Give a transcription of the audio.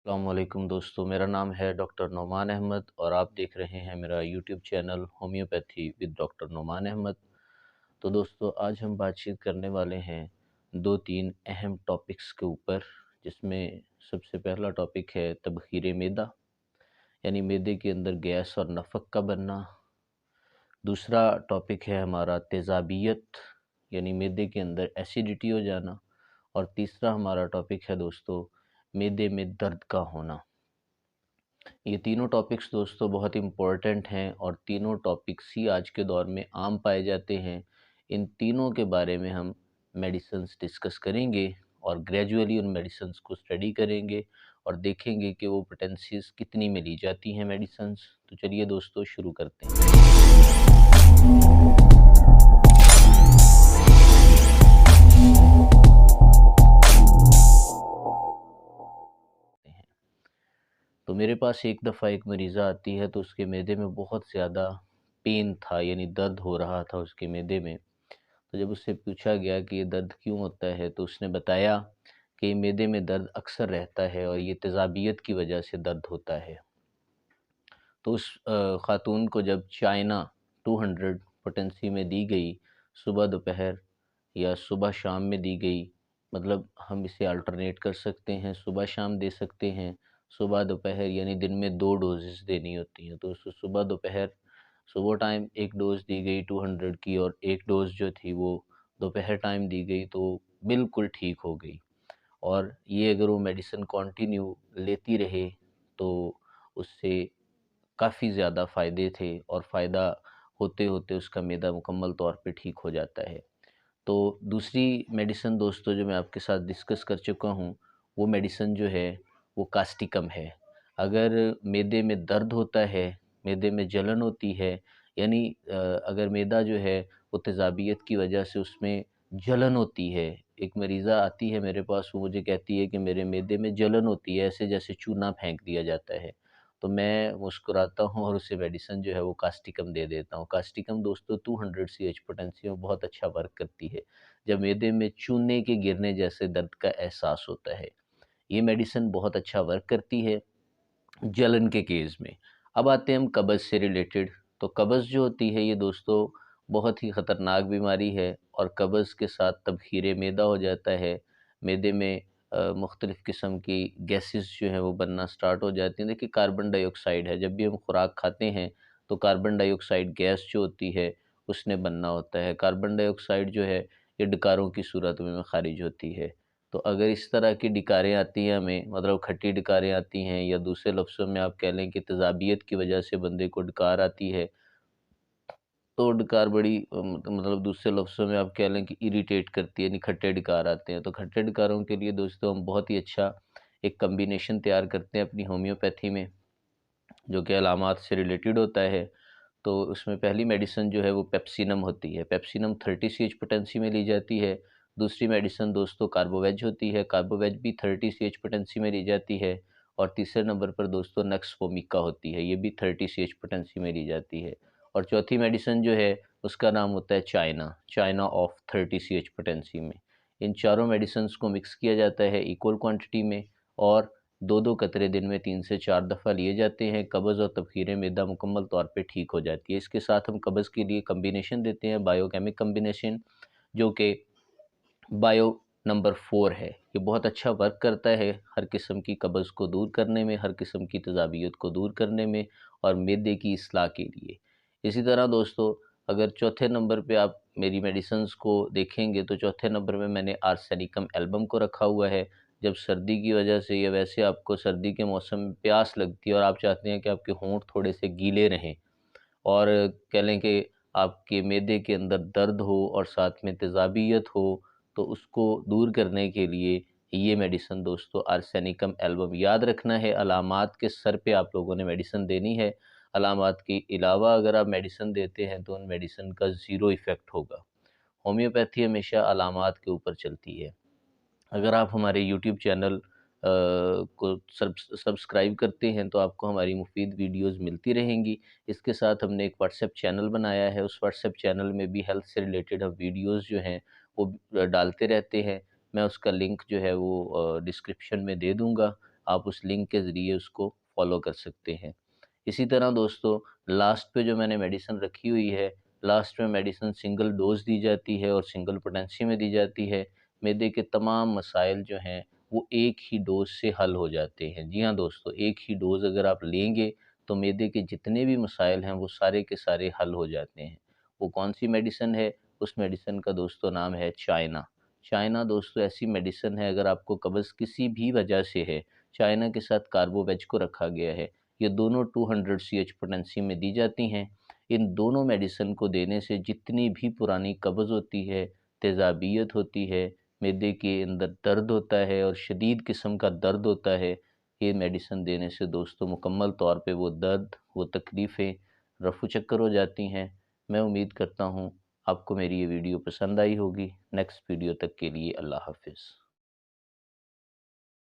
अस्सलामुअलैकुम दोस्तों, मेरा नाम है डॉक्टर नोमान अहमद और आप देख रहे हैं मेरा YouTube channel homeopathy with doctor Noman Ahmed. तो दोस्तों, आज हम बातचीत करने वाले हैं दो तीन अहम टॉपिक्स के ऊपर, जिसमें सबसे पहला टॉपिक है तबखीर मैदा, यानी मैदे के अंदर गैस और नफक का बनना। दूसरा टॉपिक है हमारा तेज़ाबियत, यानी मैदे के अंदर एसिडिटी हो जाना। और तीसरा हमारा टॉपिक है दोस्तों, मैदे में दर्द का होना। ये तीनों टॉपिक्स दोस्तों बहुत इम्पोर्टेंट हैं और तीनों टॉपिक्स ही आज के दौर में आम पाए जाते हैं। इन तीनों के बारे में हम मेडिसिन्स डिस्कस करेंगे और ग्रेजुअली उन मेडिसिन्स को स्टडी करेंगे और देखेंगे कि वो पोटेंसीज कितनी में ली जाती हैं मेडिसिन्स। तो चलिए दोस्तों, शुरू करते हैं। तो मेरे पास एक दफ़ा एक मरीज़ा आती है, तो उसके मैदे में बहुत ज़्यादा पेन था, यानी दर्द हो रहा था उसके मैदे में। तो जब उससे पूछा गया कि ये दर्द क्यों होता है, तो उसने बताया कि मैदे में दर्द अक्सर रहता है और ये तेज़ाबियत की वजह से दर्द होता है। तो उस ख़ातून को जब चाइना 200 पोटेंसी में दी गई, सुबह दोपहर या सुबह शाम में दी गई, मतलब हम इसे अल्टरनेट कर सकते हैं, सुबह शाम दे सकते हैं, सुबह दोपहर यानी दिन में 2 डोज़ेज़ देनी होती हैं। तो उसको सुबह दोपहर, सुबह टाइम एक डोज़ दी गई 200 की और एक डोज़ जो थी वो दोपहर टाइम दी गई, तो बिल्कुल ठीक हो गई। और ये अगर वो मेडिसिन कंटिन्यू लेती रहे तो उससे काफ़ी ज़्यादा फ़ायदे थे और फ़ायदा होते-होते उसका मैदा मुकम्मल तौर पे ठीक हो जाता है। तो दूसरी मेडिसिन दोस्तों जो मैं आपके साथ डिस्कस कर चुका हूँ, वो मेडिसिन जो है वो कास्टिकम है। अगर मैदे में दर्द होता है, मैदे में जलन होती है, यानी अगर मैदा जो है वो तेज़ाबियत की वजह से उसमें जलन होती है। एक मरीज़ा आती है मेरे पास, वो मुझे कहती है कि मेरे मैदे में जलन होती है, ऐसे जैसे चूना फेंक दिया जाता है। तो मैं मुस्कुराता हूँ और उसे मेडिसिन जो है वो कास्टिकम दे देता हूँ। कास्टिकम दोस्तों 200 सीएच पोटेंसी में बहुत अच्छा वर्क करती है, जब मैदे में चूने के गिरने जैसे दर्द का एहसास होता है। ये मेडिसिन बहुत अच्छा वर्क करती है जलन के केस में। अब आते हैं हम कब्ज़ से रिलेटेड। तो कब्ज़ जो होती है ये दोस्तों बहुत ही ख़तरनाक बीमारी है और कब्ज़ के साथ तबखीर मैदा हो जाता है। मैदे में मुख्तलिफ़ किस्म की गैसेस जो हैं वो बनना स्टार्ट हो जाती हैं। देखिए, कार्बन डाइऑक्साइड है, जब भी हम खुराक खाते हैं तो कार्बन डाइऑक्साइड गैस जो होती है उसने बनना होता है। कार्बन डाइऑक्साइड जो है ये डकारों की सूरत में ख़ारिज होती है। तो अगर इस तरह की डकारें आती हैं हमें, मतलब खट्टी डकारें आती हैं, या दूसरे लफ्ज़ों में आप कह लें कि तेज़ाबियत की वजह से बंदे को डकार आती है, तो डकार बड़ी मतलब दूसरे लफ्ज़ों में आप कह लें कि इरिटेट करती है, यानी खट्टे डकार आते हैं। तो खट्टे डकारों के लिए दोस्तों हम बहुत ही अच्छा एक कॉम्बिनेशन तैयार करते हैं अपनी होम्योपैथी में, जो कि अलामात से रिलेटेड होता है। तो उसमें पहली मेडिसिन जो है वो पेप्सिनम होती है। पेप्सिनम 30 सीएच पोटेंसी में ली जाती है। दूसरी मेडिसिन दोस्तों कार्बोवेज होती है। कार्बोवेज भी 30 सीएच पोटेंसी में ली जाती है। और तीसरे नंबर पर दोस्तों नक्स वोमिका होती है, ये भी 30 सीएच पोटेंसी में ली जाती है। और चौथी मेडिसिन जो है उसका नाम होता है China, China of 30 CH potency में। इन चारों मेडिसिन को मिक्स किया जाता है इक्वल क्वांटिटी में और 2-2 कतरे दिन में 3 से 4 दफ़ा लिए जाते हैं। कब्ज़ और तबखीर मैदा मुकम्मल तौर पे ठीक हो जाती है। इसके साथ हम कब्ज़ के लिए कॉम्बिनेशन देते हैं, बायोकेमिक कॉम्बिनेशन, जो कि बायो नंबर 4 है। ये बहुत अच्छा वर्क करता है हर किस्म की कब्ज़ को दूर करने में, हर किस्म की तेज़ाबियत को दूर करने में और मैदे की इस्लाह के लिए। इसी तरह दोस्तों, अगर चौथे नंबर पे आप मेरी मेडिसिन्स को देखेंगे तो चौथे नंबर में मैंने आर्सेनिकम एल्बम को रखा हुआ है। जब सर्दी की वजह से या वैसे आपको सर्दी के मौसम में प्यास लगती है और आप चाहते हैं कि आपके होंठ थोड़े से गीले रहें और कह लें कि आपके मैदे के अंदर दर्द हो और साथ में तेज़ाबियत हो, तो उसको दूर करने के लिए ये मेडिसिन दोस्तों आर्सेनिकम एल्बम। याद रखना है, अलामात के सर पे आप लोगों ने मेडिसिन देनी है। अलामात के अलावा अगर आप मेडिसिन देते हैं तो उन मेडिसिन का ज़ीरो इफ़ेक्ट होगा। होम्योपैथी हमेशा अलामात के ऊपर चलती है। अगर आप हमारे यूट्यूब चैनल को सब्सक्राइब करते हैं तो आपको हमारी मुफीद वीडियोस मिलती रहेंगी। इसके साथ हमने एक व्हाट्सएप चैनल बनाया है, उस व्हाट्सएप चैनल में भी हेल्थ से रिलेटेड हम वीडियोस जो हैं वो डालते रहते हैं। मैं उसका लिंक जो है वो डिस्क्रिप्शन में दे दूँगा। आप उस लिंक के ज़रिए उसको फॉलो कर सकते हैं। इसी तरह दोस्तों, लास्ट पे जो मैंने मेडिसिन रखी हुई है, लास्ट में मेडिसिन सिंगल डोज़ दी जाती है और सिंगल पोटेंसी में दी जाती है। मैदे के तमाम मसाइल जो हैं वो एक ही डोज़ से हल हो जाते हैं। जी हाँ दोस्तों, एक ही डोज़ अगर आप लेंगे तो मैदे के जितने भी मसाइल हैं वो सारे के सारे हल हो जाते हैं। वो कौन-सी मेडिसिन है? उस मेडिसिन का दोस्तों नाम है चाइना। चाइना दोस्तों ऐसी मेडिसिन है, अगर आपको कब्ज़ किसी भी वजह से है, चाइना के साथ कार्बोवेज को रखा गया है। ये दोनों 200 सीएच पोटेंसी में दी जाती हैं। इन दोनों मेडिसिन को देने से जितनी भी पुरानी कब्ज़ होती है, तेज़ाबियत होती है, मैदे के अंदर दर्द होता है और शदीद किस्म का दर्द होता है, ये मेडिसिन देने से दोस्तों मुकम्मल तौर पे वो दर्द, वो तकलीफ़ें रफ़ू चक्कर हो जाती हैं। मैं उम्मीद करता हूँ आपको मेरी ये वीडियो पसंद आई होगी। नेक्स्ट वीडियो तक के लिए अल्लाह हाफ़िज़।